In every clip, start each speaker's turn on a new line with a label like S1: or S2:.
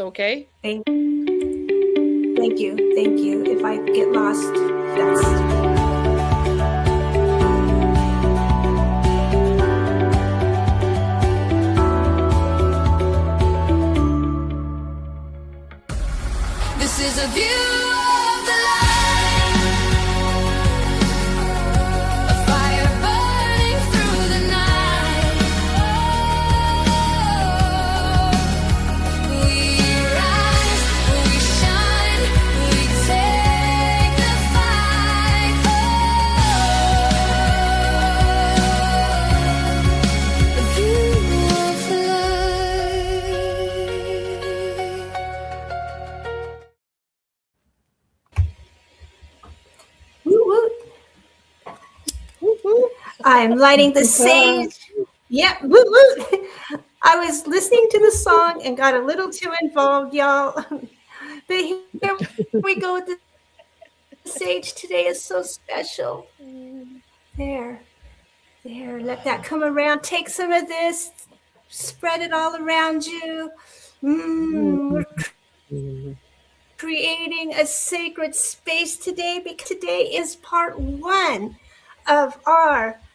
S1: okay?
S2: Thank you. Thank you. If I get lost, that's...
S3: This is a view of the light, a fire burning through the night. We rise, we shine, we take the fight. A view of the
S2: I'm lighting the sage. Yeah, woo woo. I was listening to the song and got a little too involved, y'all. But here we go with the sage today is so special. There. Let that come around. Take some of this. Spread it all around you. We're creating a sacred space today because today is part 1 of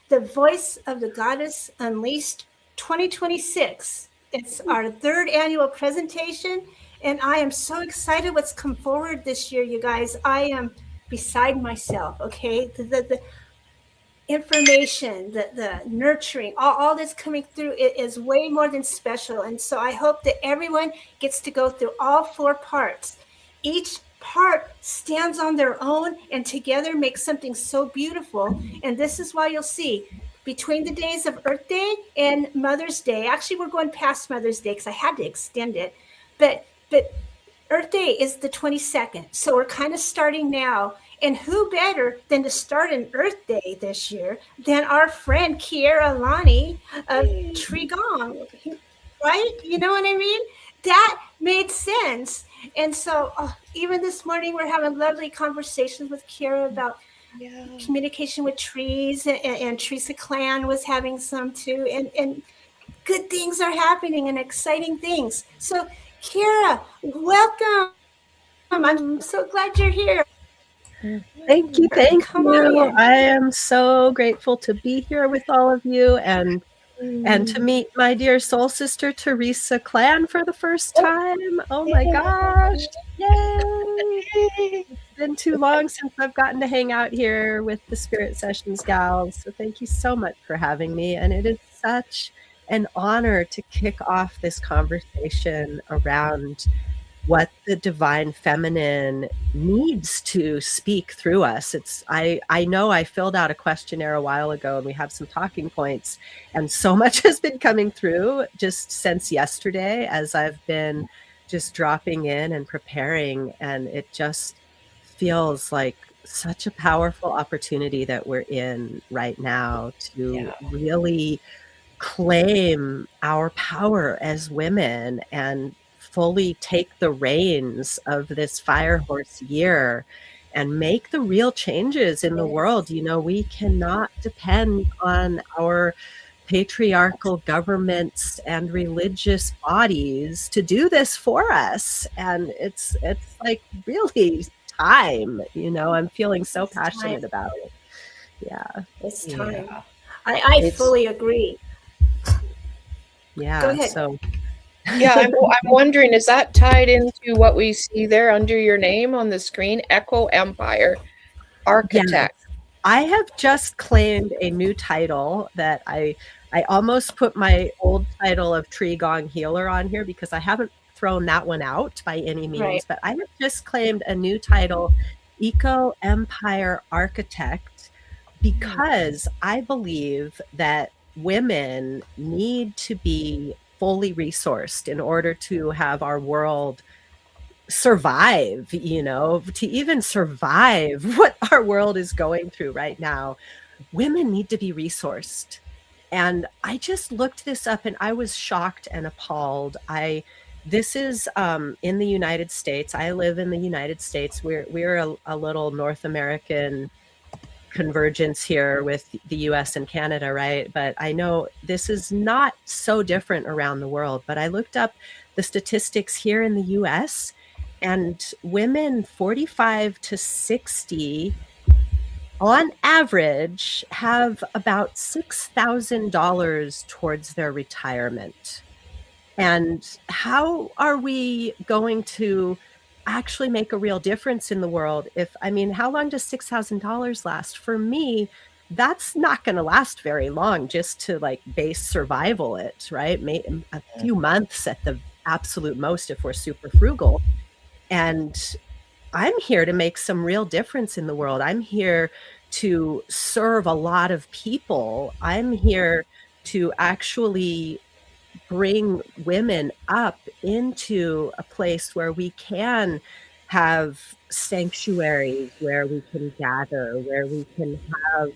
S2: The Voice of the Goddess Unleashed 2026. It's our 3rd annual presentation, and I am so excited what's come forward this year, you guys. I am beside myself, okay? The information, the nurturing, all that's coming through, it is way more than special. And so I hope that everyone gets to go through all 4 parts. Each part stands on their own and together makes something so beautiful. And this is why you'll see between the days of Earth Day and Mother's Day, actually we're going past Mother's Day because I had to extend it, but Earth Day is the 22nd. So we're kind of starting now. And who better than to start an Earth Day this year than our friend Keira Lani of Tree Gong, right? You know what I mean? That made sense. And so even this morning, we're having lovely conversations with Keira about communication with trees, and Teresa Clan was having some too. And good things are happening and exciting things. So Keira, welcome. I'm so glad you're here.
S4: Thank you. I am so grateful to be here with all of you and to meet my dear soul sister Teresa Clan for the first time. Oh my gosh. Yay! It's been too long since I've gotten to hang out here with the Spirit Sessions gals. So thank you so much for having me. And it is such an honor to kick off this conversation around what the divine feminine needs to speak through us. I know I filled out a questionnaire a while ago and we have some talking points, and so much has been coming through just since yesterday as I've been just dropping in and preparing, and it just feels like such a powerful opportunity that we're in right now to really claim our power as women and fully take the reins of this fire horse year and make the real changes in the world. You know, we cannot depend on our patriarchal governments and religious bodies to do this for us. And it's like really time, you know, I'm feeling so passionate about it. Yeah.
S2: It's time. I fully agree.
S4: Yeah.
S2: Go ahead.
S4: So
S1: I'm wondering, is that tied into what we see there under your name on the screen? Echo Empire Architect.
S4: Yes. I have just claimed a new title that I almost put my old title of Tree Gong Healer on here because I haven't thrown that one out by any means, but I have just claimed a new title, Eco Empire Architect, because I believe that women need to be fully resourced in order to have our world survive, you know, to even survive what our world is going through right now. Women need to be resourced. And I just looked this up and I was shocked and appalled. This is in the United States. I live in the United States. We're a little North American convergence here with the US and Canada, right? But I know this is not so different around the world. But I looked up the statistics here in the US, and women 45 to 60 on average have about $6,000 towards their retirement. And how are we going to actually make a real difference in the world if, I mean, how long does $6,000 last? For me, that's not going to last very long just to like base survival it, right? A few months at the absolute most if we're super frugal. And I'm here to make some real difference in the world. I'm here to serve a lot of people. I'm here to actually bring women up into a place where we can have sanctuaries, where we can gather, where we can have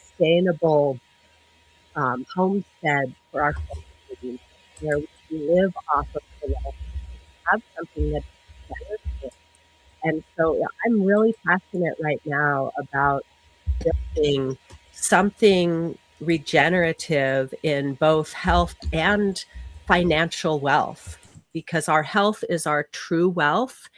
S4: sustainable homesteads for our families, where we can live off of the land, have something that's better. And so yeah, I'm really passionate right now about building something regenerative in both health and financial wealth, because our health is our true wealth.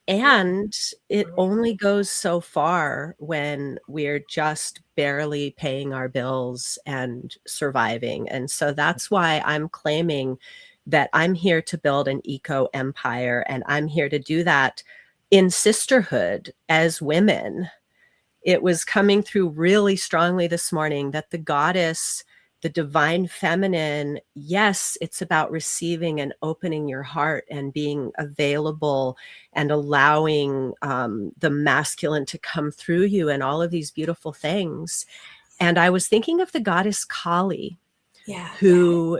S4: And it only goes so far when we're just barely paying our bills and surviving. And so that's why I'm claiming that I'm here to build an eco empire, and I'm here to do that in sisterhood as women. It was coming through really strongly this morning that the goddess, the divine feminine, yes, it's about receiving and opening your heart and being available and allowing the masculine to come through you and all of these beautiful things. And I was thinking of the goddess Kali, who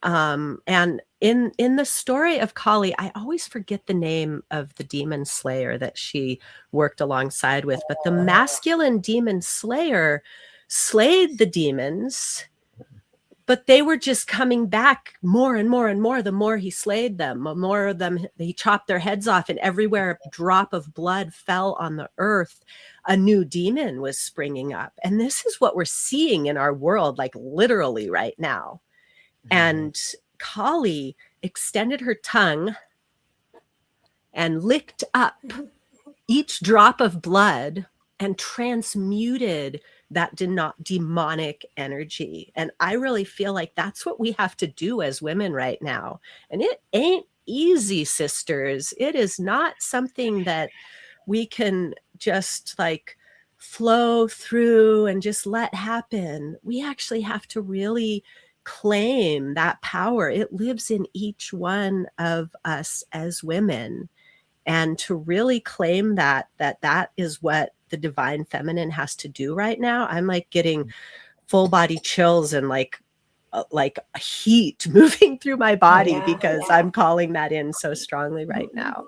S4: and in the story of Kali, I always forget the name of the demon slayer that she worked alongside with, but the masculine demon slayer slayed the demons, but they were just coming back more and more and more. The more he slayed them, the more of them, he chopped their heads off, and everywhere a drop of blood fell on the earth, a new demon was springing up. And this is what we're seeing in our world, like literally right now. And Kali extended her tongue and licked up each drop of blood and transmuted that demonic energy. And I really feel like that's what we have to do as women right now. And it ain't easy, sisters. It is not something that we can just like flow through and just let happen. We actually have to really claim that power. It lives in each one of us as women. And to really claim that is what the divine feminine has to do right now. I'm like getting full body chills and like heat moving through my body because I'm calling that in so strongly right now.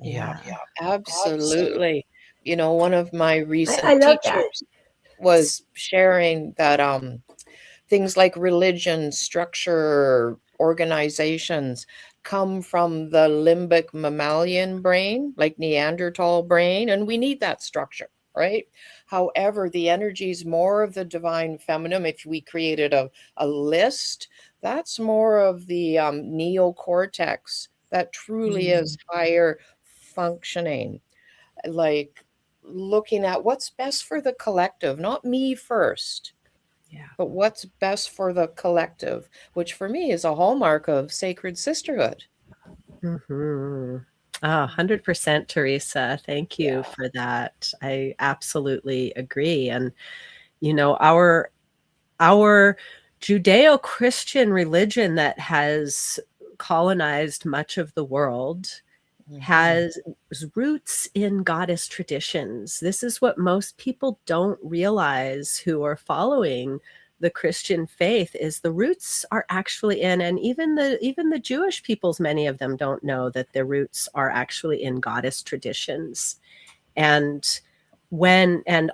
S1: Yeah, absolutely. You know, one of my recent teachers was sharing that things like religion, structure, organizations come from the limbic mammalian brain, like Neanderthal brain, and we need that structure, right? However, the energy is more of the divine feminine. If we created a list, that's more of the neocortex that truly is higher functioning, like looking at what's best for the collective, not me first.
S4: Yeah.
S1: But what's best for the collective, which for me is a hallmark of sacred sisterhood.
S4: 100%, Teresa. Thank you for that. I absolutely agree. And, you know, our Judeo-Christian religion that has colonized much of the world has roots in goddess traditions. This is what most people don't realize who are following the Christian faith, is the roots are actually in, and even the Jewish peoples, many of them don't know that their roots are actually in goddess traditions. And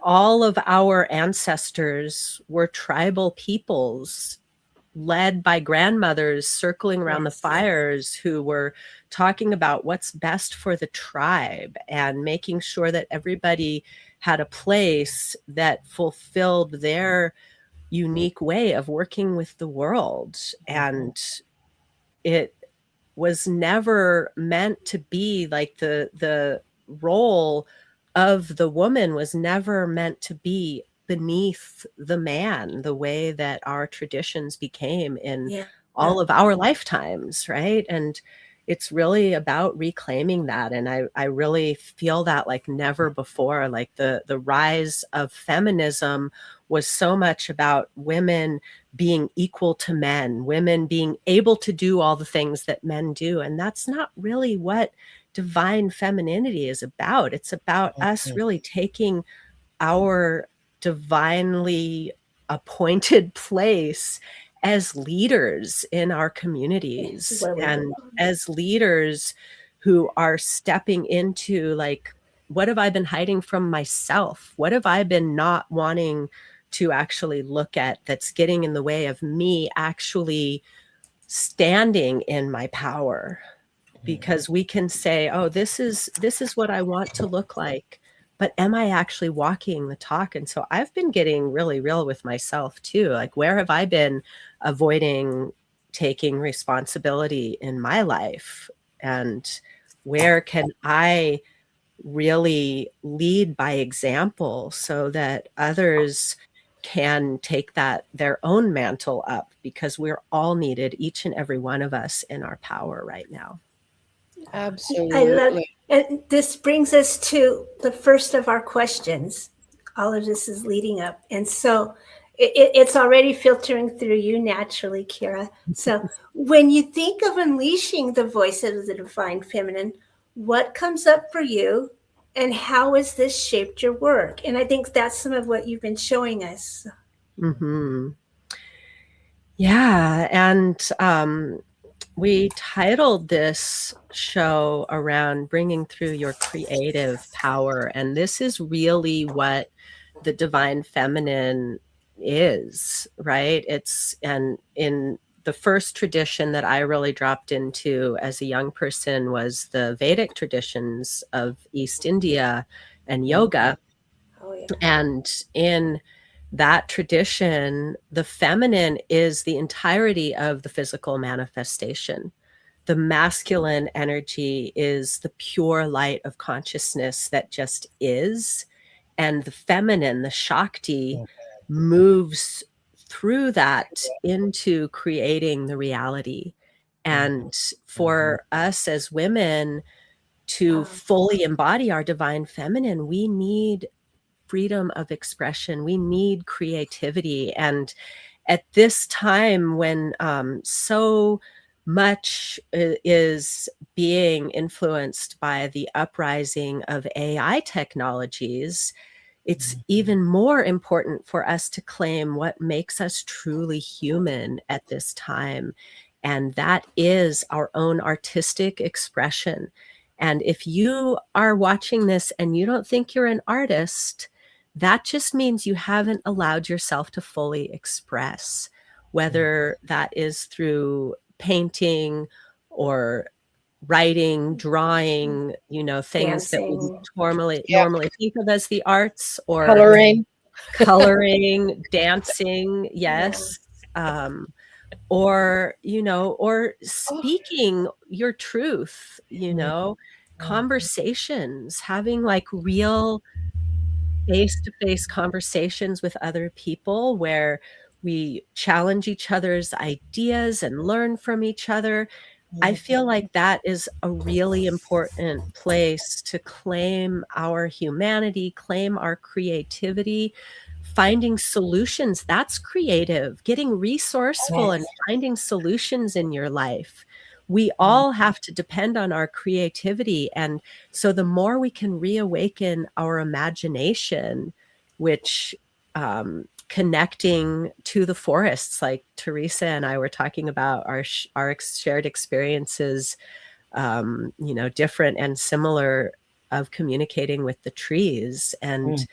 S4: all of our ancestors were tribal peoples led by grandmothers circling around the fires who were talking about what's best for the tribe and making sure that everybody had a place that fulfilled their unique way of working with the world. And it was never meant to be like the role of the woman was never meant to be beneath the man, the way that our traditions became in all of our lifetimes, right? And it's really about reclaiming that. And I really feel that like never before. Like the rise of feminism was so much about women being equal to men, women being able to do all the things that men do. And that's not really what divine femininity is about. It's about us really taking our divinely appointed place as leaders in our communities and as leaders who are stepping into like, what have I been hiding from myself? What have I been not wanting to actually look at that's getting in the way of me actually standing in my power? Because we can say, oh, this is what I want to look like, but am I actually walking the talk? And so I've been getting really real with myself too. Like, where have I been avoiding taking responsibility in my life? And where can I really lead by example so that others can take that their own mantle up, because we're all needed, each and every one of us, in our power right now.
S1: Absolutely.
S2: I love, and this brings us to the first of our questions. All of this is leading up, and so it's already filtering through you naturally, Keira. So when you think of unleashing the voice of the divine feminine, what comes up for you, and how has this shaped your work? And I think that's some of what you've been showing us.
S4: Mm-hmm. Yeah, and we titled this show around bringing through your creative power. And this is really what the divine feminine is, right? And in the first tradition that I really dropped into as a young person was the Vedic traditions of East India and yoga.
S2: Oh, yeah.
S4: And in that tradition, the feminine is the entirety of the physical manifestation. The masculine energy is the pure light of consciousness that just is. And the feminine, the Shakti, moves through that into creating the reality. And for us as women to fully embody our divine feminine, we need freedom of expression. We need creativity. And at this time when so much is being influenced by the uprising of AI technologies, it's even more important for us to claim what makes us truly human at this time. And that is our own artistic expression. And if you are watching this and you don't think you're an artist, that just means you haven't allowed yourself to fully express, whether that is through painting or writing, drawing, things that we normally think of as the arts, or coloring, dancing, yes. Or speaking your truth, conversations, having like real face-to-face conversations with other people where we challenge each other's ideas and learn from each other. I feel like that is a really important place to claim our humanity, claim our creativity, finding solutions. That's creative, getting resourceful and finding solutions in your life. We all have to depend on our creativity. And so the more we can reawaken our imagination, which connecting to the forests, like Teresa and I were talking about our shared experiences, different and similar, of communicating with the trees. And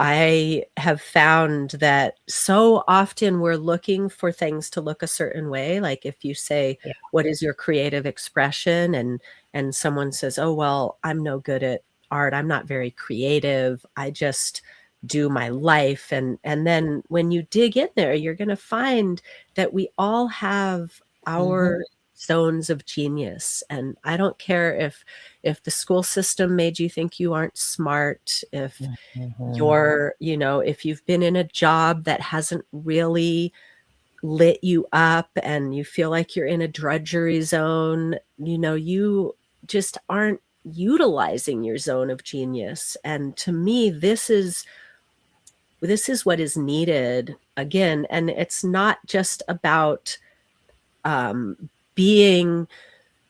S4: I have found that so often we're looking for things to look a certain way. Like if you say, what is your creative expression? And someone says, oh, well, I'm no good at art. I'm not very creative. I just do my life. And then when you dig in there, you're going to find that we all have our zones of genius. And I don't care if the school system made you think you aren't smart, if you're, if you've been in a job that hasn't really lit you up and you feel like you're in a drudgery zone, you just aren't utilizing your zone of genius. And to me, this is what is needed again. And it's not just about being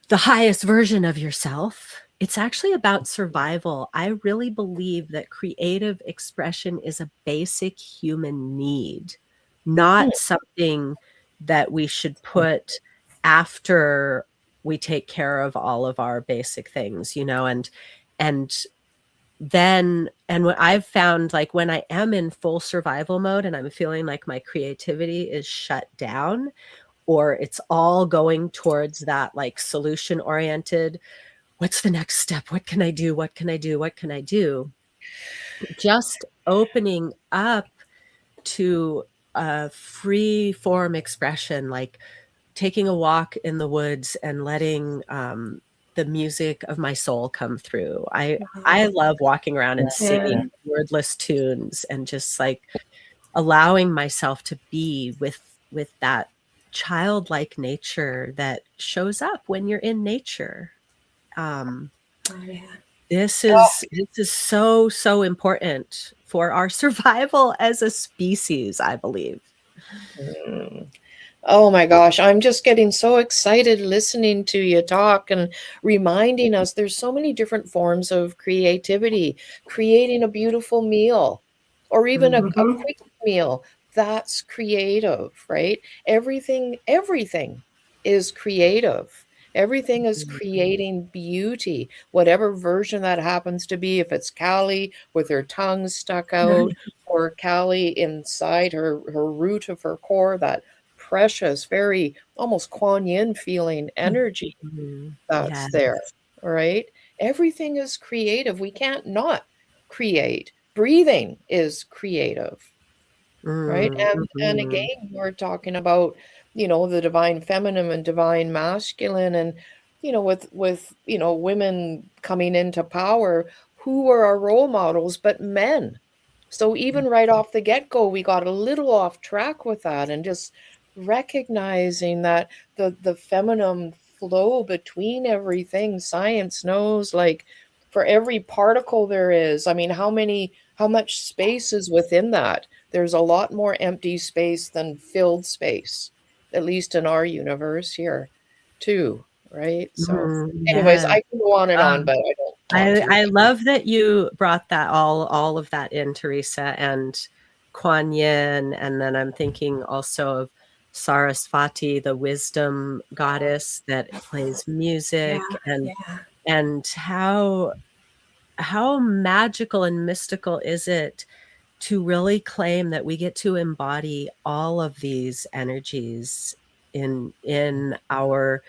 S4: the highest version of yourself. It's actually about survival. I really believe that creative expression is a basic human need, not something that we should put after we take care of all of our basic things, and what I've found, like when I am in full survival mode and I'm feeling like my creativity is shut down, or it's all going towards that like solution oriented, what's the next step? What can I do? What can I do? What can I do? Just opening up to a free form expression, like taking a walk in the woods and letting the music of my soul come through. I love walking around and singing wordless tunes and just like allowing myself to be with that childlike nature that shows up when you're in nature. This is so important for our survival as a species, I believe.
S1: Oh my gosh, I'm just getting so excited listening to you talk and reminding us there's so many different forms of creativity. Creating a beautiful meal or even a quick meal, that's creative, right? Everything is creative. Everything is creating beauty, whatever version that happens to be, if it's Callie with her tongue stuck out or Callie inside her root of her core, that precious, very almost Kuan Yin feeling energy that's there, right? Everything is creative. We can't not create. Breathing is creative, right? And again, we're talking about, the divine feminine and divine masculine, and with women coming into power, who were our role models but men. So even right off the get-go, we got a little off track with that, and just recognizing that the feminine flow between everything. Science knows, like, for every particle there is, I mean, how much space is within that? There's a lot more empty space than filled space, at least in our universe here too, right? So anyways, I can go on and on, but I don't want to.
S4: I love that you brought that all of that in, Teresa, and Kuan Yin, and then I'm thinking also of Sarasvati, the wisdom goddess that plays music, and how magical and mystical is it to really claim that we get to embody all of these energies in our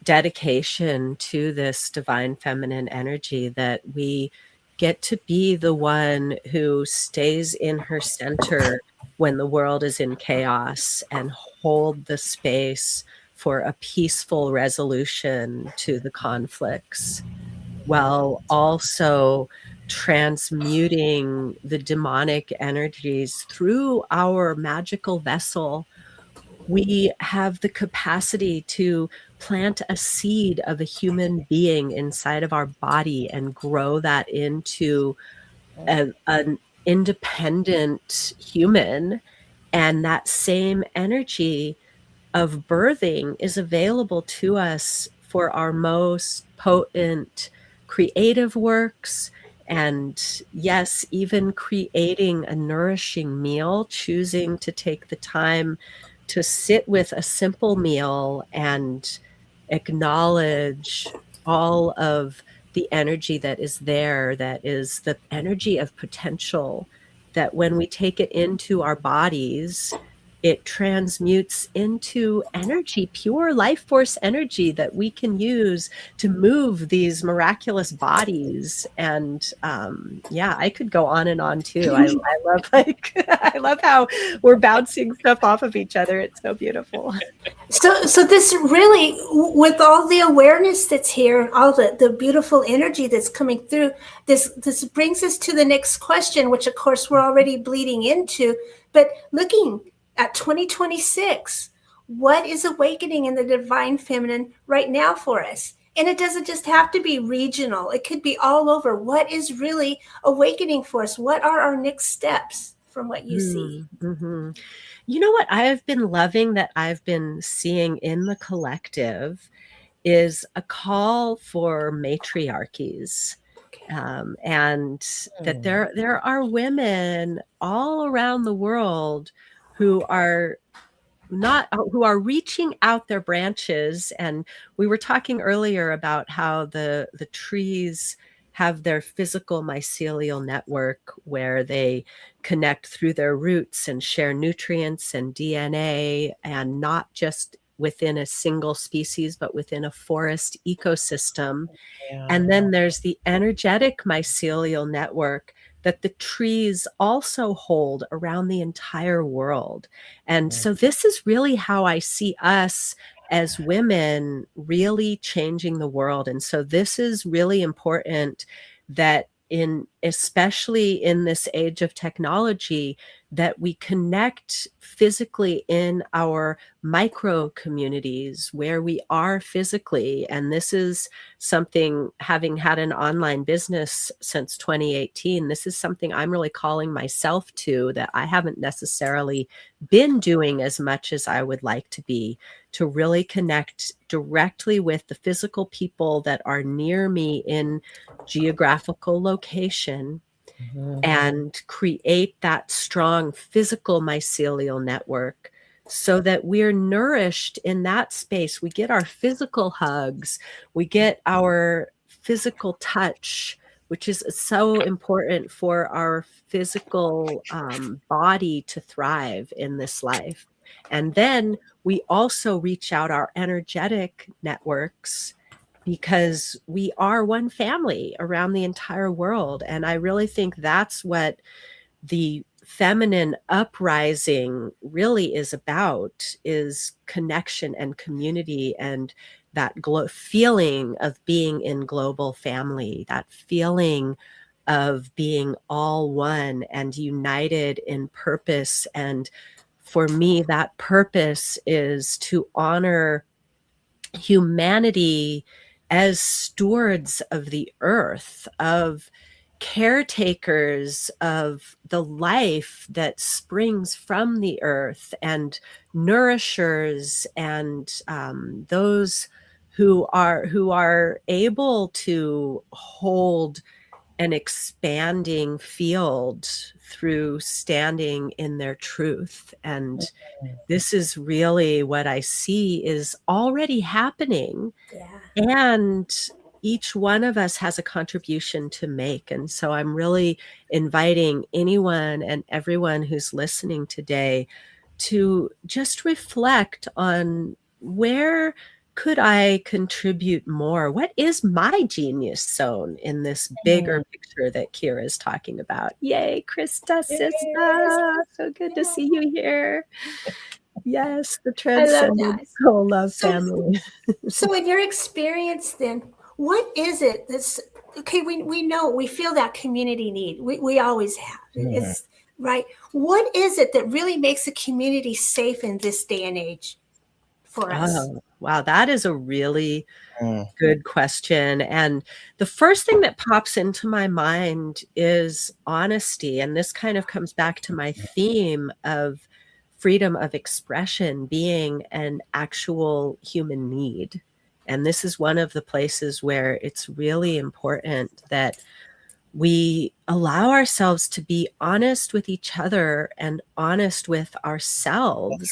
S4: dedication to this divine feminine energy, that we get to be the one who stays in her center when the world is in chaos and hold the space for a peaceful resolution to the conflicts, while also transmuting the demonic energies through our magical vessel. We have the capacity to plant a seed of a human being inside of our body and grow that into an independent human. And that same energy of birthing is available to us for our most potent creative works. And yes, even creating a nourishing meal, choosing to take the time to sit with a simple meal and acknowledge all of the energy that is there, that is the energy of potential, that when we take it into our bodies, it transmutes into energy, pure life force energy that we can use to move these miraculous bodies. And yeah, I could go on and on too. I love I love how we're bouncing stuff off of each other. It's so beautiful.
S2: So this really, with all the awareness that's here, all the beautiful energy that's coming through, this brings us to the next question, which of course we're already bleeding into. But looking at 2026, what is awakening in the divine feminine right now for us? And it doesn't just have to be regional. It could be all over. What is really awakening for us? What are our next steps from what you see?
S4: Mm-hmm. You know what I've been loving that I've been seeing in the collective is a call for matriarchies. And that there are women all around the world who are reaching out their branches. And we were talking earlier about how the trees have their physical mycelial network where they connect through their roots and share nutrients and DNA, and not just within a single species, but within a forest ecosystem. And then there's the energetic mycelial network that the trees also hold around the entire world. And so this is really how I see us as women really changing the world. And so this is really important, that especially in this age of technology, that we connect physically in our micro communities where we are physically. And this is something, having had an online business since 2018, this is something I'm really calling myself to, that I haven't necessarily been doing as much as I would like to be, to really connect directly with the physical people that are near me in geographical location, and create that strong physical mycelial network so that we're nourished in that space. We get our physical hugs, we get our physical touch, which is so important for our physical body to thrive in this life. And then we also reach out our energetic networks, because we are one family around the entire world. And I really think that's what the feminine uprising really is about, is connection and community, and that feeling of being in global family, that feeling of being all one and united in purpose. And for me, that purpose is to honor humanity as stewards of the earth, of caretakers of the life that springs from the earth, and nourishers, and those who are able to hold an expanding field through standing in their truth. And this is really what I see is already happening. And each one of us has a contribution to make. And so I'm really inviting anyone and everyone who's listening today to just reflect on, where could I contribute more? What is my genius zone in this bigger picture that Keira is talking about? Yay, Krista, sister. So good to see you here. Yes, the transcendent soul love family.
S2: So in your experience then, what is it that's, okay, we know, we feel that community need. We always have. It's right. What is it that really makes a community safe in this day and age for us?
S4: Oh, wow, that is a really good question. And the first thing that pops into my mind is honesty. And this kind of comes back to my theme of freedom of expression being an actual human need. And this is one of the places where it's really important that we allow ourselves to be honest with each other and honest with ourselves,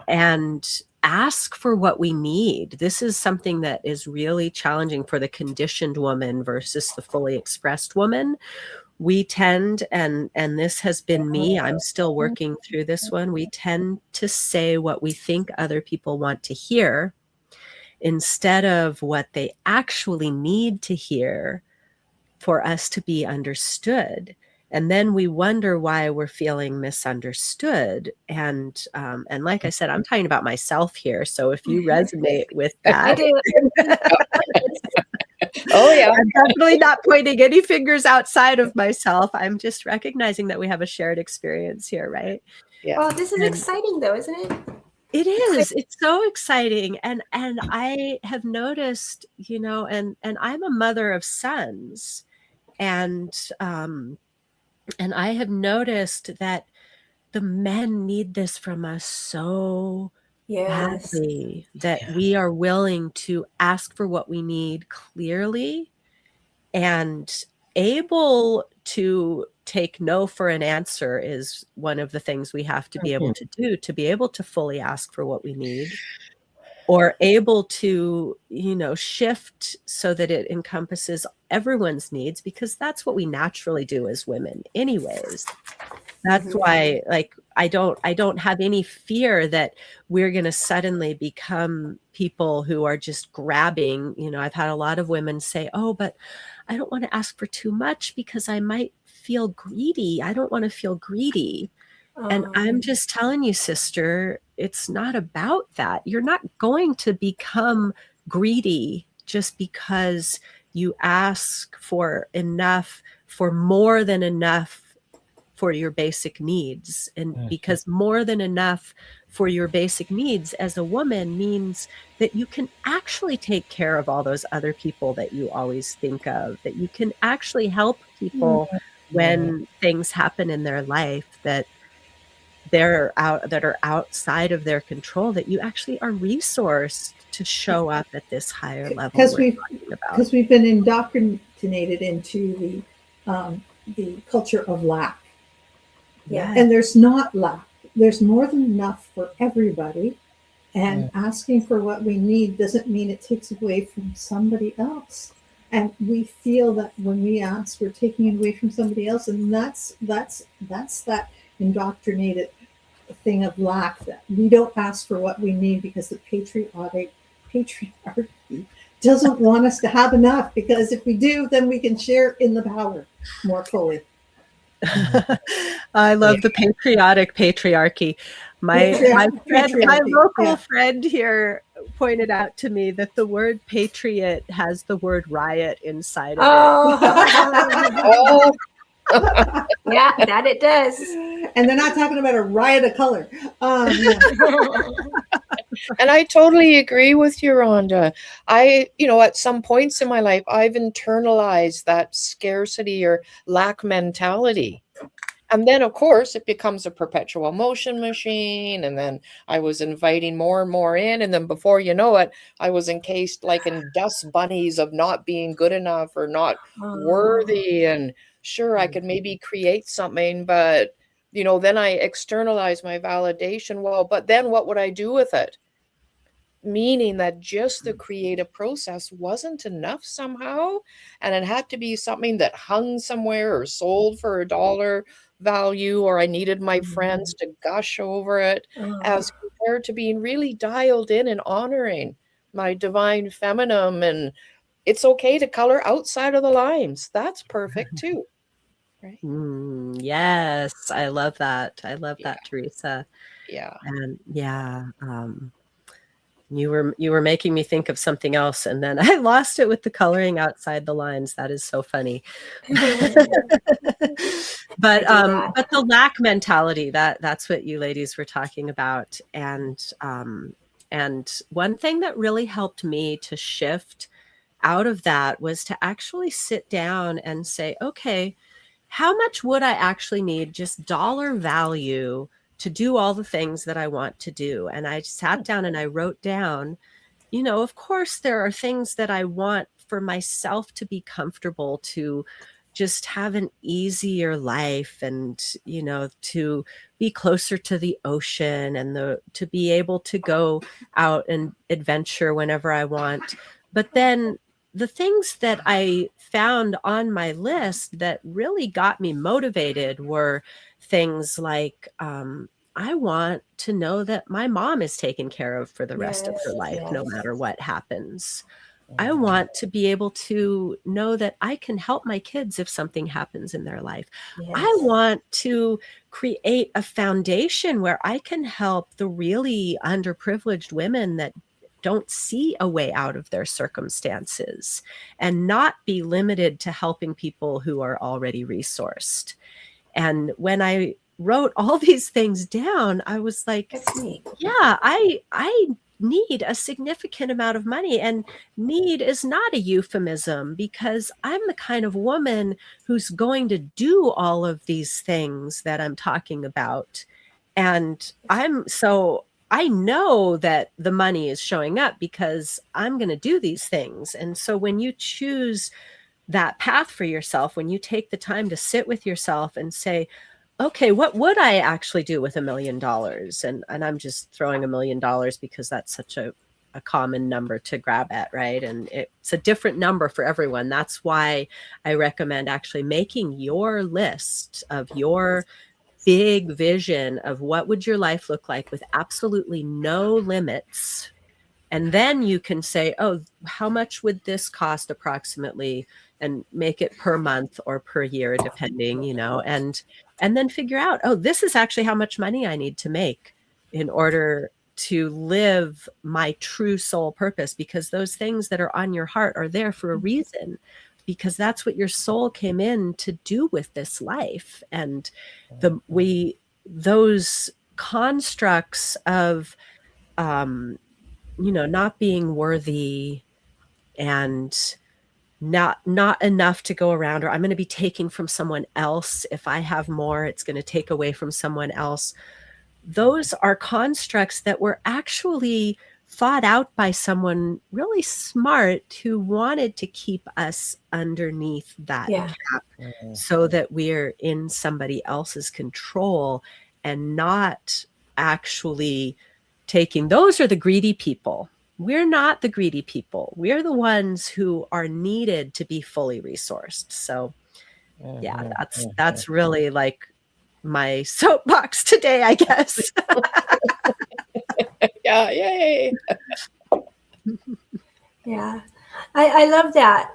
S4: and ask for what we need. This is something that is really challenging for the conditioned woman versus the fully expressed woman, we tend, and this has been me, I'm still working through this one, we tend to say what we think other people want to hear instead of what they actually need to hear for us to be understood. And then we wonder why we're feeling misunderstood. And like I said, I'm talking about myself here. So if you resonate with that,
S2: I do.
S1: Oh yeah,
S4: I'm definitely not pointing any fingers outside of myself. I'm just recognizing that we have a shared experience here, right?
S1: yeah.
S2: Oh, this is exciting though, isn't it?
S4: It is. It's so exciting. And I have noticed, you know, and I'm a mother of sons. And I have noticed that the men need this from us so
S2: Yes.
S4: badly that we are willing to ask for what we need clearly and able to take no for an answer is one of the things we have to be able to do to be able to fully ask for what we need, or able to, you know, shift so that it encompasses everyone's needs, because that's what we naturally do as women anyways. That's why, like, I don't have any fear that we're going to suddenly become people who are just grabbing. You know, I've had a lot of women say, oh, but I don't want to ask for too much because I might feel greedy. I don't want to feel greedy. And I'm just telling you, sister, it's not about that. You're not going to become greedy just because you ask for enough, for more than enough for your basic needs. And because more than enough for your basic needs as a woman means that you can actually take care of all those other people that you always think of, that you can actually help people when things happen in their life that are outside of their control, that you actually are resourced to show up at this higher level
S5: because we've been indoctrinated into the culture of lack.
S4: Yeah.
S5: And there's not lack. There's more than enough for everybody. And asking for what we need doesn't mean it takes away from somebody else. And we feel that when we ask, we're taking it away from somebody else. And that's that indoctrinated thing of lack, that we don't ask for what we need because the patriarchy doesn't want us to have enough, because if we do, then we can share in the power more fully.
S4: I love the patriotic patriarchy. My local friend here pointed out to me that the word patriot has the word riot inside of
S2: it. Yeah, that it does.
S5: And they're not talking about a riot of color.
S1: And I totally agree with you, Rhonda. At some points in my life, I've internalized that scarcity or lack mentality. And then, of course, it becomes a perpetual motion machine. And then I was inviting more and more in. And then before you know it, I was encased like in dust bunnies of not being good enough or not worthy. And sure, I could maybe create something, but, then I externalize my validation. Well, but then what would I do with it? Meaning that just the creative process wasn't enough somehow. And it had to be something that hung somewhere or sold for $1 value, or I needed my friends to gush over it, as compared to being really dialed in and honoring my divine feminine. And it's okay to color outside of the lines. That's perfect too. Right?
S4: Yes, I love that. I love that, Teresa.
S1: Yeah.
S4: And you were making me think of something else, and then I lost it with the coloring outside the lines. That is so funny. But the lack mentality, that's what you ladies were talking about. And one thing that really helped me to shift out of that was to actually sit down and say, okay, how much would I actually need, just dollar value, to do all the things that I want to do? And I sat down and I wrote down, of course, there are things that I want for myself to be comfortable, to just have an easier life, and, to be closer to the ocean, and to be able to go out and adventure whenever I want. But then the things that I found on my list that really got me motivated were things like, I want to know that my mom is taken care of for the rest of her life, no matter what happens. I want to be able to know that I can help my kids if something happens in their life. I want to create a foundation where I can help the really underprivileged women that don't see a way out of their circumstances, and not be limited to helping people who are already resourced. And when I wrote all these things down, I was like, yeah, I need a significant amount of money. And need is not a euphemism, because I'm the kind of woman who's going to do all of these things that I'm talking about. And I know that the money is showing up because I'm going to do these things. And so when you choose that path for yourself, when you take the time to sit with yourself and say, okay, what would I actually do with $1 million? And I'm just throwing $1 million because that's such a common number to grab at, right? And it's a different number for everyone. That's why I recommend actually making your list of your big vision of what would your life look like with absolutely no limits. And then you can say, oh, how much would this cost approximately, and make it per month or per year, depending, and then figure out, oh, this is actually how much money I need to make in order to live my true soul purpose, because those things that are on your heart are there for a reason, because that's what your soul came in to do with this life. And those constructs of, not being worthy and not enough to go around, or I'm going to be taking from someone else. If I have more, it's going to take away from someone else. Those are constructs that were actually thought out by someone really smart who wanted to keep us underneath that cap, so that we're in somebody else's control and not actually taking. Those are the greedy people. We're not the greedy people. We're the ones who are needed to be fully resourced. So yeah, that's really like my soapbox today, I guess.
S1: Yeah, yay.
S2: Yeah, I love that.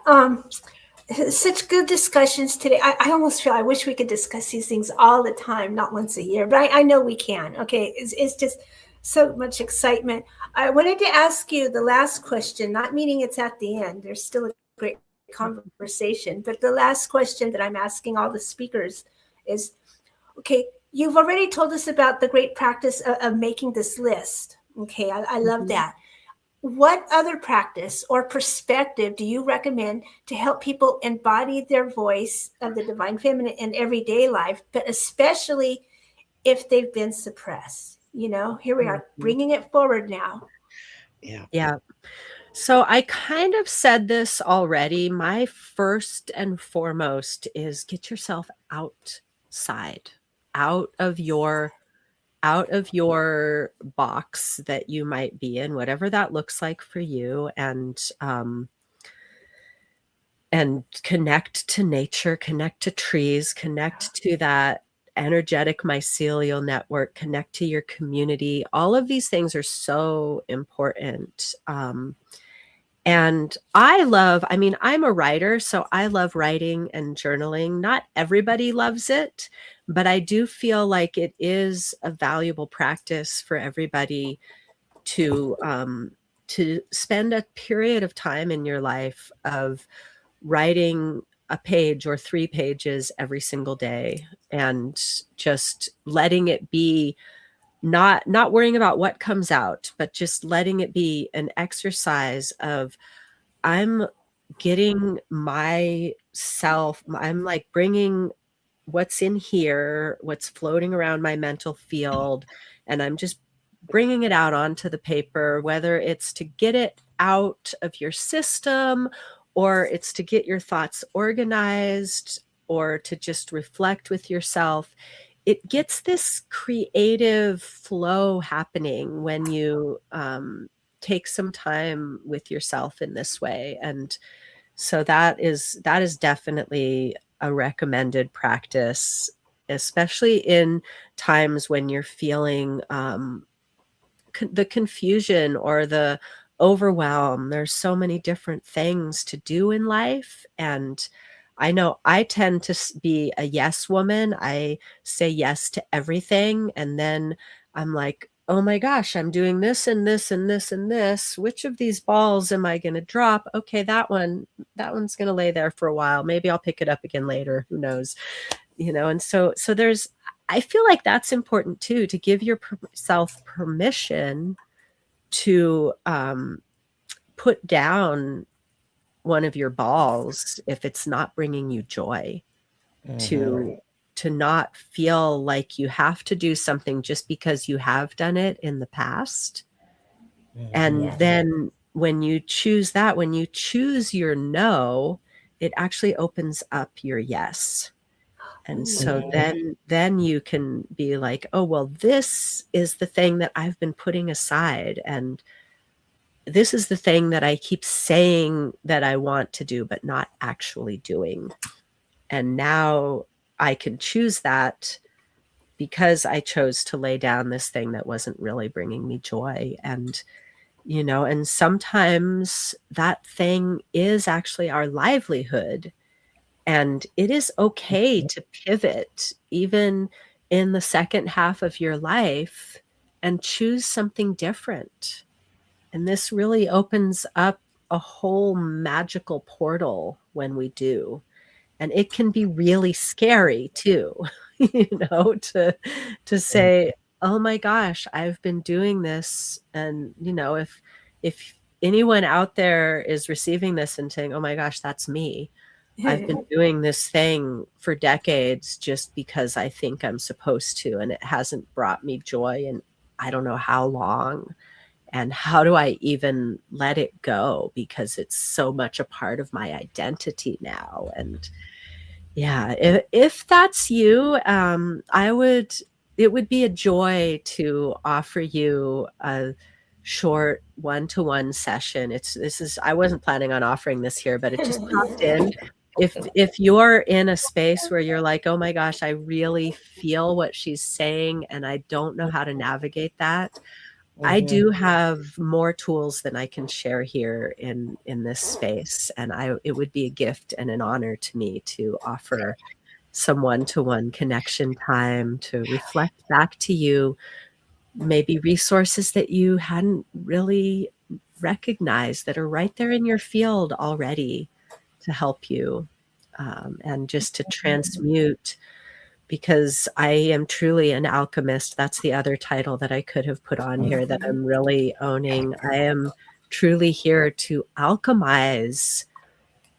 S2: Such good discussions today. I almost feel I wish we could discuss these things all the time, not once a year, but I know we can. Okay, it's just so much excitement. I wanted to ask you the last question, not meaning it's at the end. There's still a great conversation, but the last question that I'm asking all the speakers is, okay, you've already told us about the great practice of making this list. Okay, I love that. What other practice or perspective do you recommend to help people embody their voice of the divine feminine in everyday life, but especially if they've been suppressed? Here we are bringing it forward now.
S4: Yeah. So I kind of said this already. My first and foremost is get yourself outside, out of your box that you might be in, whatever that looks like for you, and connect to nature, connect to trees, connect to that energetic mycelial network, connect to your community. All of these things are so important. And I'm a writer, so I love writing and journaling. Not everybody loves it, but I do feel like it is a valuable practice for everybody to spend a period of time in your life of writing a page or 3 pages every single day, and just letting it be, not worrying about what comes out, but just letting it be an exercise of, I'm getting myself, I'm like bringing what's in here, what's floating around my mental field, and I'm just bringing it out onto the paper, whether it's to get it out of your system, or it's to get your thoughts organized, or to just reflect with yourself. It gets this creative flow happening when you take some time with yourself in this way. And so that is definitely a recommended practice, especially in times when you're feeling the confusion or the overwhelm. There's so many different things to do in life. And I know I tend to be a yes woman. I say yes to everything. And then I'm like, oh my gosh, I'm doing this and this and this and this. Which of these balls am I going to drop? Okay, that one's going to lay there for a while. Maybe I'll pick it up again later. Who knows? And so I feel like that's important too, to give yourself permission to put down one of your balls if it's not bringing you joy, to not feel like you have to do something just because you have done it in the past. And then when you choose your no, it actually opens up your yes. And so then you can be like, oh, well, this is the thing that I've been putting aside. And this is the thing that I keep saying that I want to do, but not actually doing. And now I can choose that because I chose to lay down this thing that wasn't really bringing me joy. And, and sometimes that thing is actually our livelihood. And it is okay to pivot even in the second half of your life and choose something different. And this really opens up a whole magical portal when we do. And it can be really scary too, to say, oh my gosh, I've been doing this. And, if anyone out there is receiving this and saying, oh my gosh, that's me. I've been doing this thing for decades just because I think I'm supposed to, and it hasn't brought me joy in I don't know how long. And how do I even let it go? Because it's so much a part of my identity now. And yeah, if that's you, it would be a joy to offer you a short one-to-one session. I wasn't planning on offering this here, but it just popped in. If you're in a space where you're like, oh my gosh, I really feel what she's saying and I don't know how to navigate that, I do have more tools than I can share here in this space. And it would be a gift and an honor to me to offer some one-to-one connection time to reflect back to you, maybe resources that you hadn't really recognized that are right there in your field already to help you, and just to transmute. Because I am truly an alchemist. That's the other title that I could have put on here that I'm really owning. I am truly here to alchemize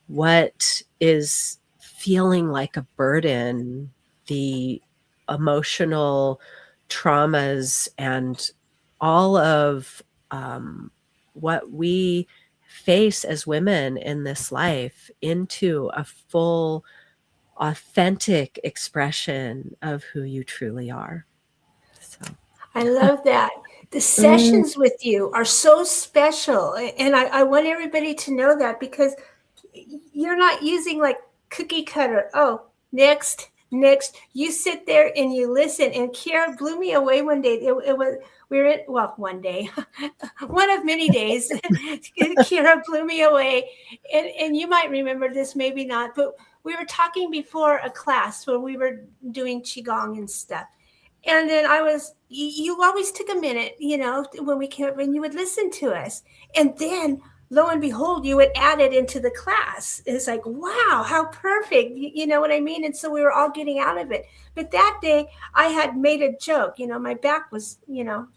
S4: what is feeling like a burden, the emotional traumas, and all of what we face as women in this life into a full, authentic expression of who you truly are. So
S2: I love that. The sessions with you are so special. And I want everybody to know that, because you're not using like cookie cutter. Oh, next. You sit there and you listen. And Keira blew me away one day. One day, one of many days. Keira blew me away. And you might remember this, maybe not, but we were talking before a class where we were doing Qigong and stuff. And then you always took a minute, when you would listen to us. And then lo and behold, you would add it into the class. It's like, wow, how perfect. You know what I mean? And so we were all getting out of it. But that day I had made a joke, my back was,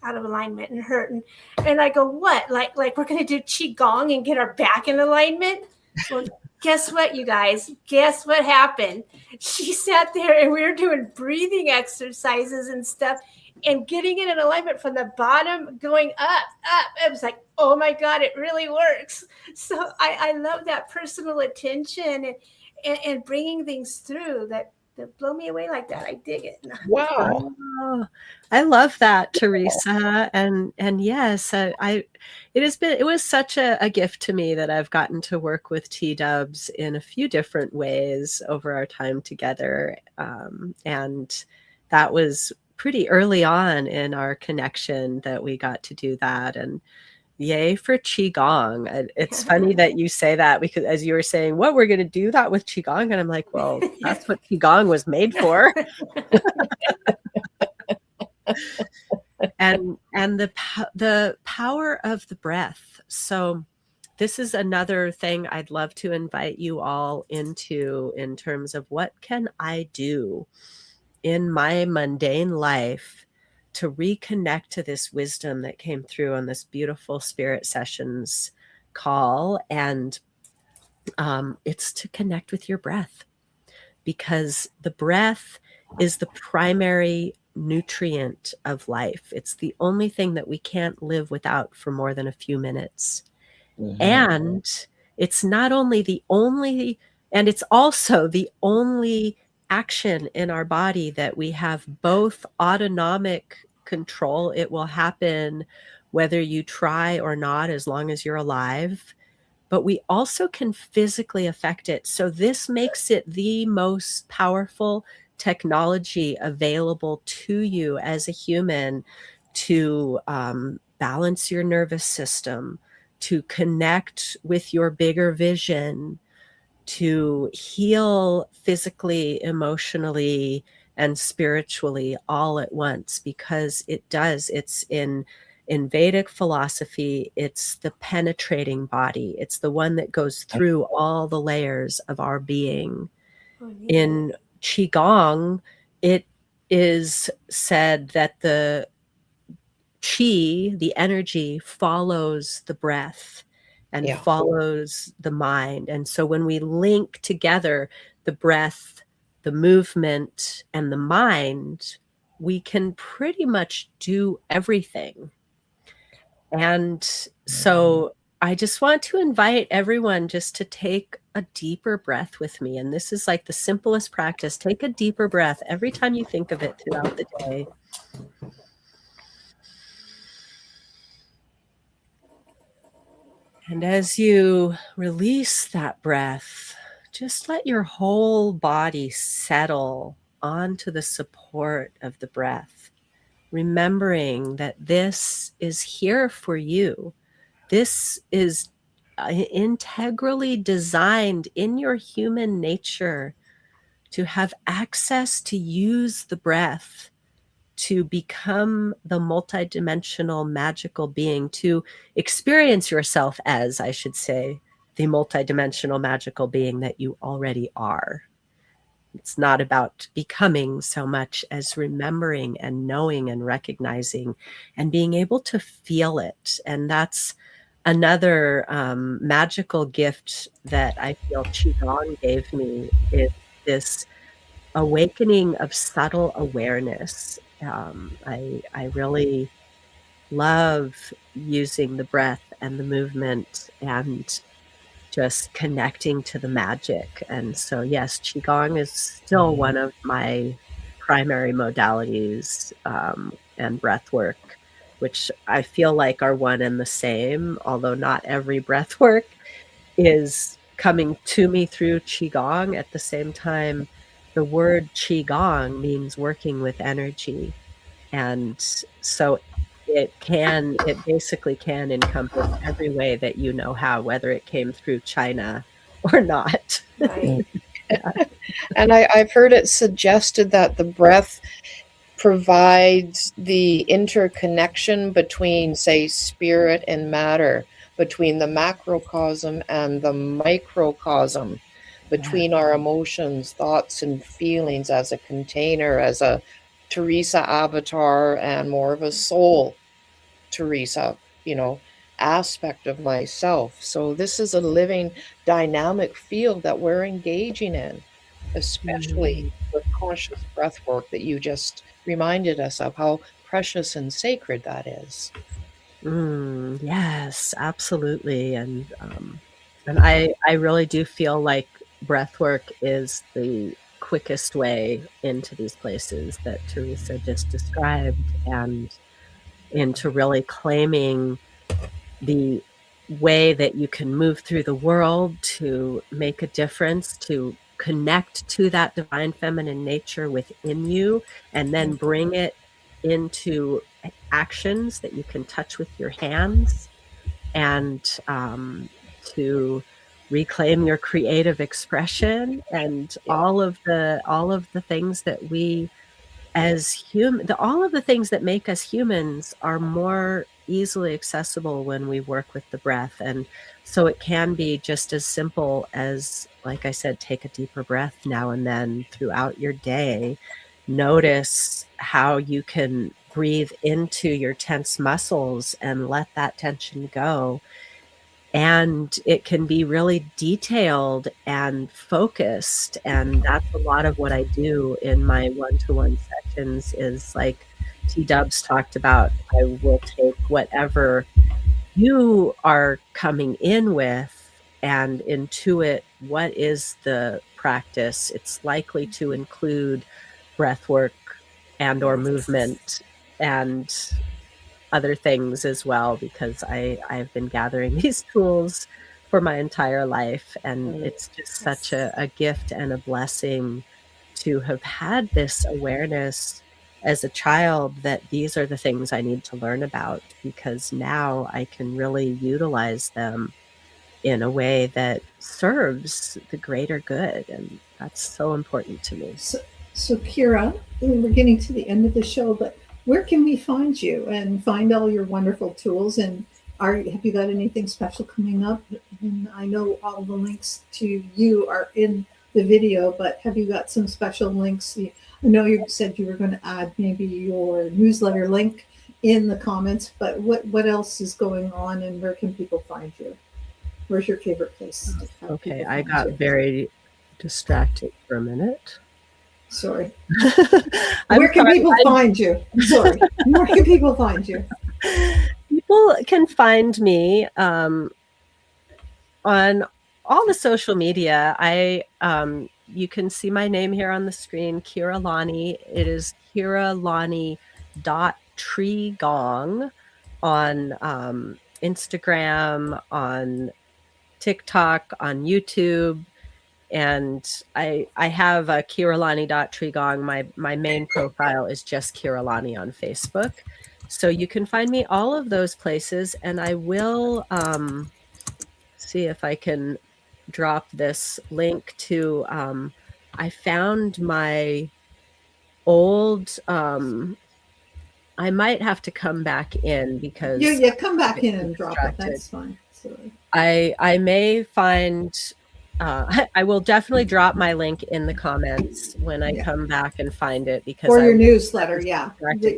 S2: out of alignment and hurt. And I go, what? Like we're going to do Qigong and get our back in alignment? Well, guess what, you guys? Guess what happened? She sat there and we were doing breathing exercises and stuff and getting it in alignment from the bottom, going up. It was like, oh my God, it really works. So I love that personal attention and bringing things through that to blow me away like that. I dig it.
S1: Wow.
S4: Oh, I love that, Teresa. And yes, it was such a gift to me that I've gotten to work with T-dubs in a few different ways over our time together. And that was pretty early on in our connection that we got to do that. And yay for Qigong. It's funny that you say that, because as you were saying, what, we're going to do that with Qigong? And I'm like, well, that's what Qigong was made for. and the power of the breath. So this is another thing I'd love to invite you all into, in terms of what can I do in my mundane life to reconnect to this wisdom that came through on this beautiful Spirit Sessions call. And it's to connect with your breath, because the breath is the primary nutrient of life. It's the only thing that we can't live without for more than a few minutes. Mm-hmm. And it's not only the only, and it's also the only action in our body that we have both autonomic control. It will happen whether you try or not, as long as you're alive. But we also can physically affect it. So this makes it the most powerful technology available to you as a human to balance your nervous system, to connect with your bigger vision, to heal physically, emotionally, and spiritually all at once, because it does. It's in Vedic philosophy, it's the penetrating body. It's the one that goes through all the layers of our being. In Qigong, it is said that the Qi, the energy, follows the breath and follows the mind. And so when we link together the breath, the movement, and the mind, we can pretty much do everything. And so I just want to invite everyone just to take a deeper breath with me. And this is like the simplest practice. Take a deeper breath every time you think of it throughout the day. And as you release that breath, just let your whole body settle onto the support of the breath, remembering that this is here for you. This is integrally designed in your human nature to have access to use the breath, to become the multidimensional magical being, to experience yourself as, I should say, the multidimensional magical being that you already are. It's not about becoming so much as remembering and knowing and recognizing and being able to feel it. And that's another magical gift that I feel Qigong gave me, is this awakening of subtle awareness. I really love using the breath and the movement and just connecting to the magic. And so, yes, Qigong is still one of my primary modalities, and breath work, which I feel like are one and the same, although not every breath work is coming to me through Qigong. At the same time, the word Qigong means working with energy. And so it basically can encompass every way that you know how, whether it came through China or not.
S2: Right.
S1: And I've heard it suggested that the breath provides the interconnection between, say, spirit and matter, between the macrocosm and the microcosm, between our emotions, thoughts, and feelings, as a container, as a Teresa avatar, and more of a soul Teresa, aspect of myself. So this is a living, dynamic field that we're engaging in, especially with conscious breath work that you just reminded us of, how precious and sacred that is.
S4: Yes, absolutely. And I really do feel like breath work is the quickest way into these places that Teresa just described, and into really claiming the way that you can move through the world to make a difference, to connect to that divine feminine nature within you, and then bring it into actions that you can touch with your hands, and to reclaim your creative expression, and all of the things that we as all of the things that make us humans are more easily accessible when we work with the breath. And so it can be just as simple as, like I said, take a deeper breath now and then throughout your day. Notice how you can breathe into your tense muscles and let that tension go. And it can be really detailed and focused, and that's a lot of what I do in my one-to-one sessions. Is like T-Dubs talked about, I will take whatever you are coming in with and intuit what is the practice. It's likely to include breath work and or movement and other things as well, because I've been gathering these tools for my entire life, and it's just such a gift and a blessing to have had this awareness as a child that these are the things I need to learn about, because now I can really utilize them in a way that serves the greater good, and that's so important to me.
S5: So Keira, we're getting to the end of the show, but where can we find you and find all your wonderful tools? And have you got anything special coming up? And I know all the links to you are in the video, but have you got some special links? I know you said you were going to add maybe your newsletter link in the comments, but what else is going on, and where can people find you? Where's your favorite place?
S4: Okay, I got very distracted for a minute.
S5: Sorry. Where can people find you? Sorry. Where can people find you?
S4: People can find me on all the social media. You can see my name here on the screen, Keira Lani. It is KeiraLani.TreeGong on Instagram, on TikTok, on YouTube. And I have a KeiraLani.TreeGong. My main profile is just Keira Lani on Facebook. So you can find me all of those places, and I will see if I can drop this link to I found my old I might have to come back in because
S5: come back in and drop it. That's fine. Sorry.
S4: I may find I will definitely drop my link in the comments when I come back and find it, because
S5: for your newsletter,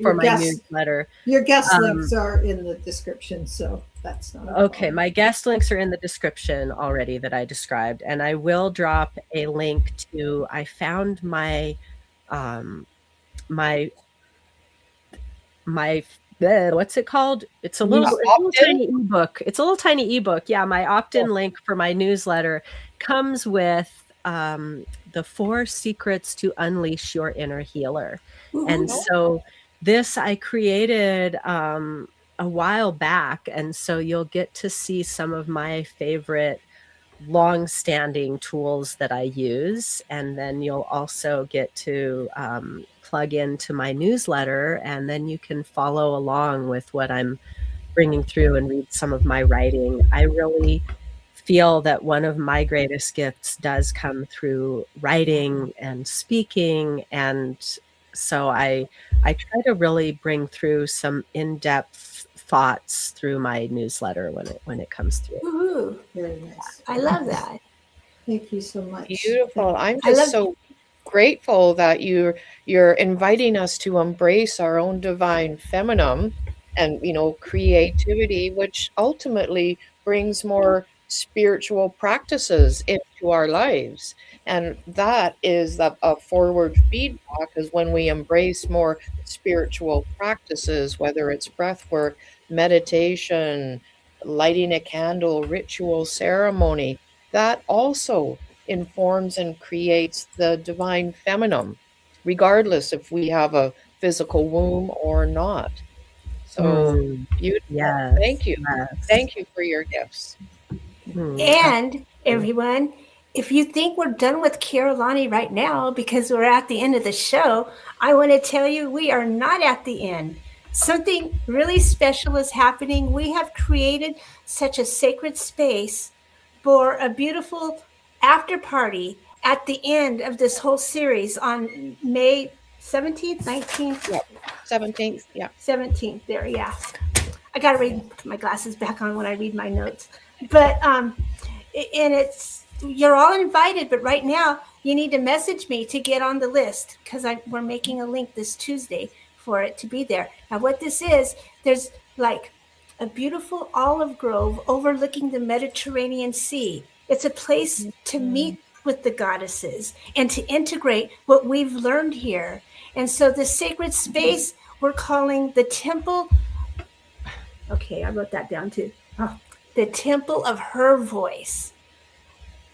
S4: for my newsletter.
S5: Your guest links are in the description, so that's not
S4: okay. My guest links are in the description already that I described, and I will drop a link to. I found my what's it called? It's a little tiny ebook. It's a little tiny ebook. Yeah, my opt-in link for my newsletter comes with the 4 secrets to unleash your inner healer. And so this I created a while back, and so you'll get to see some of my favorite long-standing tools that I use, and then you'll also get to plug into my newsletter, and then you can follow along with what I'm bringing through and read some of my writing. I really feel that one of my greatest gifts does come through writing and speaking, and so I try to really bring through some in-depth thoughts through my newsletter when it comes through.
S2: Ooh,
S5: very nice.
S2: I love that.
S5: Thank you so much.
S1: Beautiful. I'm just so grateful that you're inviting us to embrace our own divine feminine and creativity, which ultimately brings more spiritual practices into our lives. And that is a forward feedback, is when we embrace more spiritual practices, whether it's breath work, meditation, lighting a candle, ritual ceremony, that also informs and creates the divine feminine, regardless if we have a physical womb or not. So beautiful.
S4: Yes,
S1: Thank you.
S4: yes.
S1: Thank you for your gifts.
S2: And everyone, if you think we're done with Keira Lani right now because we're at the end of the show, I want to tell you we are not at the end. Something really special is happening. We have created such a sacred space for a beautiful after party at the end of this whole series on May 17th, 19th?
S1: Yep. 17th. Yeah.
S2: 17th. There, yeah. I got to put my glasses back on when I read my notes. But and it's, you're all invited, but right now you need to message me to get on the list because we're making a link this Tuesday for it to be there. Now, what this is, there's like a beautiful olive grove overlooking the Mediterranean Sea. It's a place to meet with the goddesses and to integrate what we've learned here. And so the sacred space we're calling the temple. Okay, I wrote that down too. Oh, the Temple of Her Voice.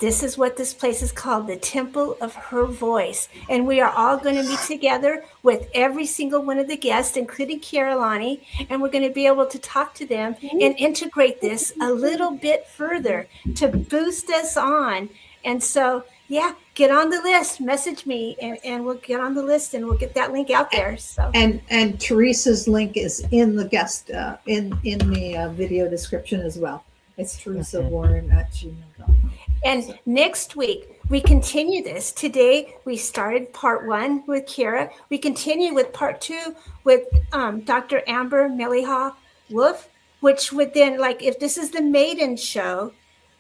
S2: This is what this place is called, the Temple of Her Voice. And we are all going to be together with every single one of the guests, including Keira Lani, and we're going to be able to talk to them and integrate this a little bit further to boost us on. And so, yeah, get on the list, message me, and we'll get on the list and we'll get that link out there. So
S5: and Teresa's link is in the guest in the video description as well. It's teresawarren@gmail.com.
S2: And next week, we continue this. Today, we started part 1 with Keira. We continue with part 2 with Dr. Amber Meliha Wolf, which would then, like, if this is the maiden show,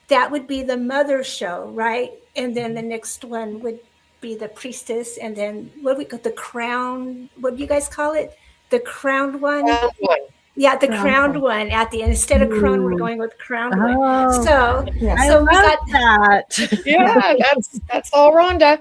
S2: that would be the mother show, right? And then the next one would be the priestess. And then what do we call the crown? What do you guys call it? The crowned one?
S1: Crowned one.
S2: Yeah, the crowned one at the end. Instead of crown, we're going with crowned one. So
S4: I love that.
S1: Yeah, that's all Rhonda.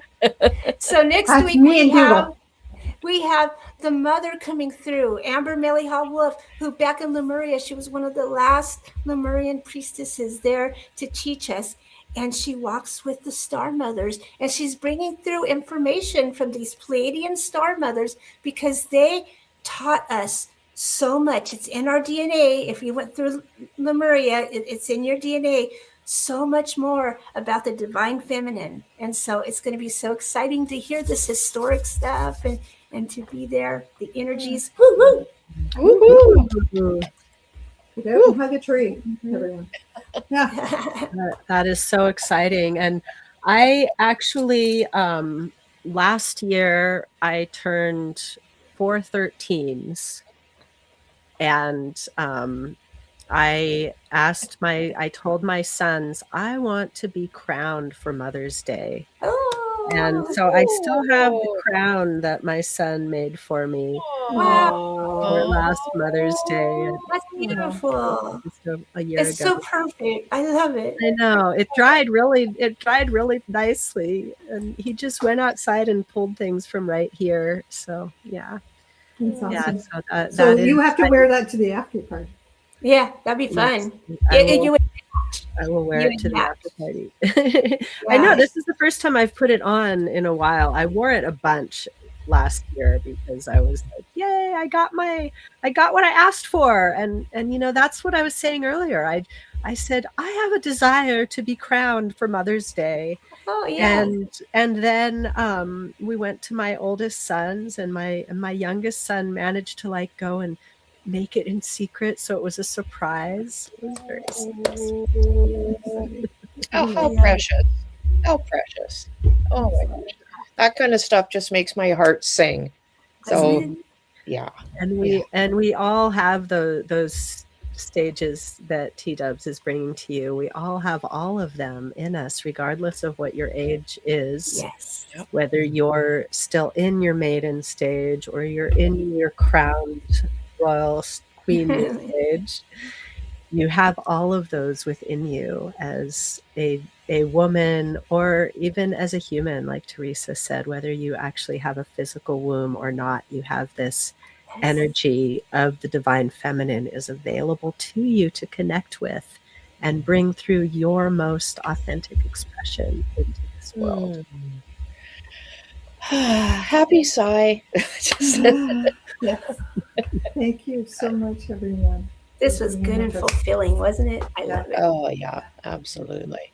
S2: So next week we have the mother coming through, Amber Meliha Wolf, who back in Lemuria, she was one of the last Lemurian priestesses there to teach us. And she walks with the star mothers, and she's bringing through information from these Pleiadian star mothers because they taught us so much. It's in our DNA. If you went through Lemuria, it's in your DNA. So much more about the divine feminine. And so it's going to be so exciting to hear this historic stuff and to be there. The energies. Woo woo.
S5: Woo. Go hug a tree, everyone.
S4: Yeah. That is so exciting. And I actually, last year, I turned 4 13s. And I told my sons, I want to be crowned for Mother's Day.
S2: Oh,
S4: and so I still have the crown that my son made for me for last Mother's Day.
S2: That's beautiful.
S4: Just a year ago.
S2: It's so perfect. I love it.
S4: I know. It dried really nicely. And he just went outside and pulled things from right here. So yeah.
S5: That's awesome.
S4: Yeah,
S5: so you have to wear that to the after party.
S2: Yeah, that'd be fun.
S4: I will wear it to the after party. I know this is the first time I've put it on in a while. I wore it a bunch last year because I was like, yay, I got what I asked for. And that's what I was saying earlier. I said, I have a desire to be crowned for Mother's Day.
S2: Oh, yeah.
S4: And then we went to my oldest sons, and my youngest son managed to go and make it in secret. So it was a surprise. It was very surprising.
S1: Oh, how precious. How precious. Oh my gosh. That kind of stuff just makes my heart sing. So yeah.
S4: And we all have those stages that T-Dubs is bringing to you. We all have all of them in us, regardless of what your age is.
S2: Yes.
S4: Whether you're still in your maiden stage or you're in your crowned royal queen stage, you have all of those within you as a woman, or even as a human, like Teresa said, whether you actually have a physical womb or not, you have this energy of the divine feminine is available to you to connect with and bring through your most authentic expression into this this world.
S1: Happy sigh.
S5: Yes. Thank you so much, everyone.
S2: This was good and fulfilling, wasn't it? I love it.
S1: Oh, yeah, absolutely.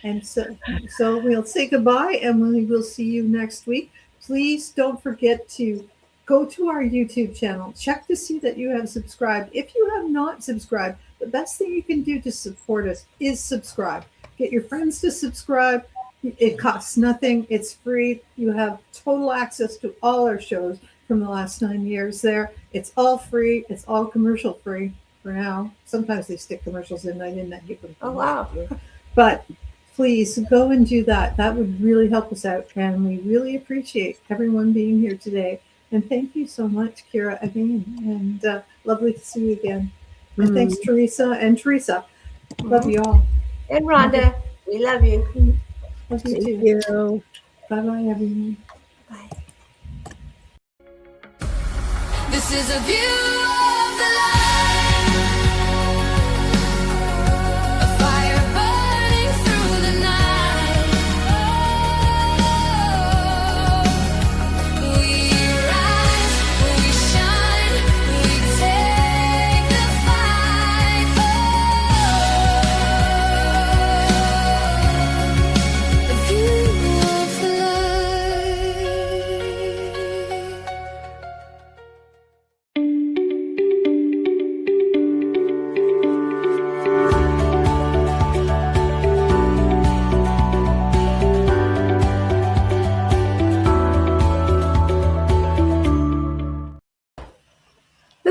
S5: And so we'll say goodbye, and we will see you next week. Please don't forget to go to our YouTube channel. Check to see that you have subscribed. If you have not subscribed, the best thing you can do to support us is subscribe. Get your friends to subscribe. It costs nothing. It's free. You have total access to all our shows from the last 9 years there. It's all free. It's all commercial free for now. Sometimes they stick commercials in. I didn't give them.
S2: Oh, wow.
S5: But please go and do that. That would really help us out. And we really appreciate everyone being here today. And thank you so much, Keira, again. And lovely to see you again. And thanks, Teresa. And Teresa, love you all.
S2: And Rhonda, we love you.
S5: Love you too.
S4: Thank you.
S5: Bye-bye, everyone.
S2: Bye.
S3: This is a view